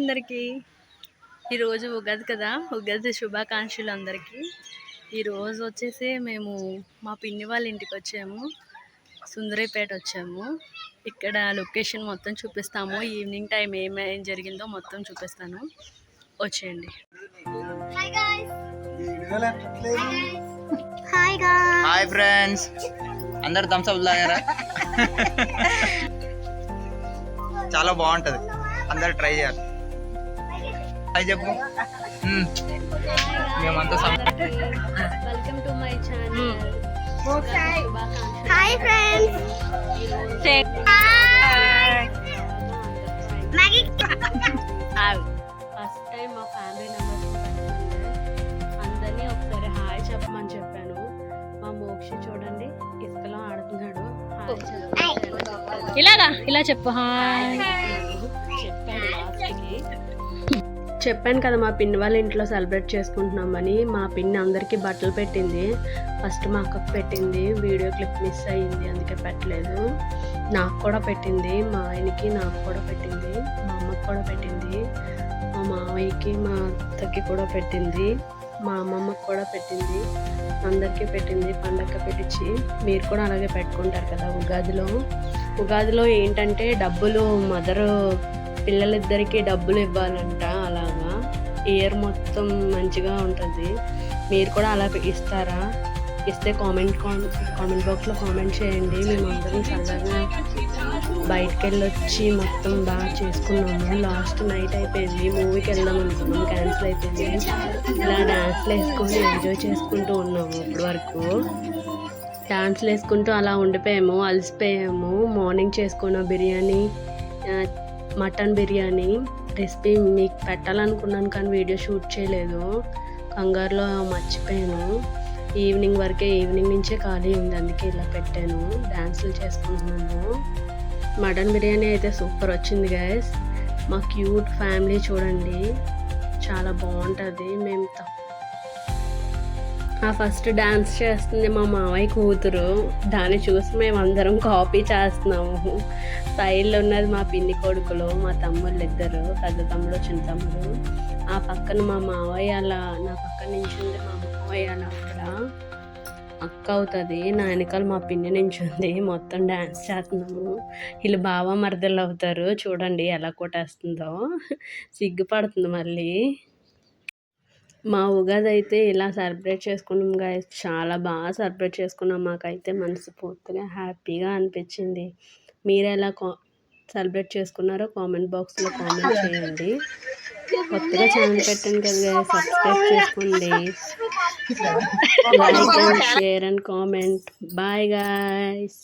అందరికీ. ఈరోజు ఉగాది కదా, ఉగాది శుభాకాంక్షలు అందరికీ. ఈరోజు వచ్చేసి మేము మా పిన్ని వాళ్ళ ఇంటికి వచ్చాము, సుందరీపేట వచ్చాము. ఇక్కడ లొకేషన్ మొత్తం చూపిస్తాము, ఈవినింగ్ టైం ఏమేం జరిగిందో మొత్తం చూపిస్తాను, వచ్చేయండి. హాయ్ ఫ్రెండ్స్, అందరు థమ్స్ అప్ తాగారా? చాలా బాగుంటది, అందరు ట్రై చేయాలి. హాయ్ చెప్పు. మేమంతా welcome to my channel. Hi friends. First time మా ఫ్యామిలీ మెంబర్స్ అందరినీ ఒకసారి హాయ్ చెప్పమని చెప్పాను. మా మోక్షి చూడండి ఇసుకలో ఆడుతున్నాడు. ఇలా చెప్పు హాయ్ చెప్పాడు లాస్ట్కి. చెప్పాను కదా మా పిన్ని వాళ్ళ ఇంట్లో సెలబ్రేట్ చేసుకుంటున్నామని. మా పిన్ని అందరికీ బట్టలు పెట్టింది. ఫస్ట్ మా అక్కకు పెట్టింది, వీడియో క్లిప్ మిస్ అయ్యింది అందుకే పెట్టలేదు. నాకు కూడా పెట్టింది, మా ఆయనకి నాకు కూడా పెట్టింది, మా అమ్మకి కూడా పెట్టింది, మా మావయ్యకి మా అత్తకి కూడా పెట్టింది, మా అమ్మమ్మకి కూడా పెట్టింది, అందరికీ పెట్టింది. పండగ పెట్టించి మీరు కూడా అలాగే పెట్టుకుంటారు కదా ఉగాదిలో ఏంటంటే డబ్బులు మదరు పిల్లలిద్దరికీ డబ్బులు ఇవ్వాలంట. అలాగా ఇయర్ మొత్తం మంచిగా ఉంటుంది. మీరు కూడా అలా ఇస్తారా? ఇస్తే కామెంట్ బాక్స్లో కామెంట్ చేయండి. మేమందరం సరదాగా బయటకు వెళ్ళొచ్చి మొత్తం బాగా చేసుకున్నాము. లాస్ట్ నైట్ అయిపోయింది, మూవీకి వెళ్దాం అనుకున్నాం, క్యాన్సిల్ అయిపోయింది. ఇలా డ్యాన్స్లు వేసుకొని ఎంజాయ్ చేసుకుంటూ ఉన్నాము. ఇప్పటి వరకు డ్యాన్స్లు వేసుకుంటూ అలా ఉండిపోయాము, అలసిపోయాము. మార్నింగ్ చేసుకున్న బిర్యానీ, మటన్ బిర్యానీ రెసిపీ మీకు పెట్టాలనుకున్నాను కానీ వీడియో షూట్ చేయలేదు, కంగారులో మర్చిపోయాను. ఈవినింగ్ నుంచే ఖాళీ ఉంది, అందుకే ఇలా పెట్టాను. డ్యాన్సులు చేసుకుంటున్నాను. మటన్ బిర్యానీ అయితే సూపర్ వచ్చింది గైస్. మా క్యూట్ ఫ్యామిలీ చూడండి, చాలా బాగుంటుంది. మేము ఫస్ట్ డాన్స్ చేస్తుంది మా మావయ్య కూతురు, దాన్ని చూసి మేము అందరం కాపీ చేస్తున్నాము. సైడ్లో ఉన్నది మా పిన్ని కొడుకులు, మా తమ్ముళ్ళు ఇద్దరు, పెద్ద తమ్ముడు చిన్న తమ్ముడు. ఆ పక్కన మా మావయ్య అలా నా పక్కన నించుంది. మా మావయ్య అలా అక్కడ అక్క అవుతుంది, నా వెనకాల మా పిన్ని నించుంది. మొత్తం డ్యాన్స్ చేస్తున్నాము. వీళ్ళు బావ మరదలు అవుతారు. చూడండి ఎలా కొట్టేస్తుందో, సిగ్గుపడుతుంది మళ్ళీ. మా ఉగాది అయితే ఇలా సెలబ్రేట్ చేసుకున్నాం గైస్, చాలా బాగా సెలబ్రేట్ చేసుకున్నాం. మాకైతే మనస్ఫూర్తిగా హ్యాపీగా అనిపించింది. మీరు ఎలా సెలబ్రేట్ చేసుకున్నారో కామెంట్ బాక్స్లో కామెంట్ చేయండి. కొత్తగా ఛానల్ పెట్టాను కదా, సబ్స్క్రైబ్ చేసుకోండి, like and share and comment. Bye guys.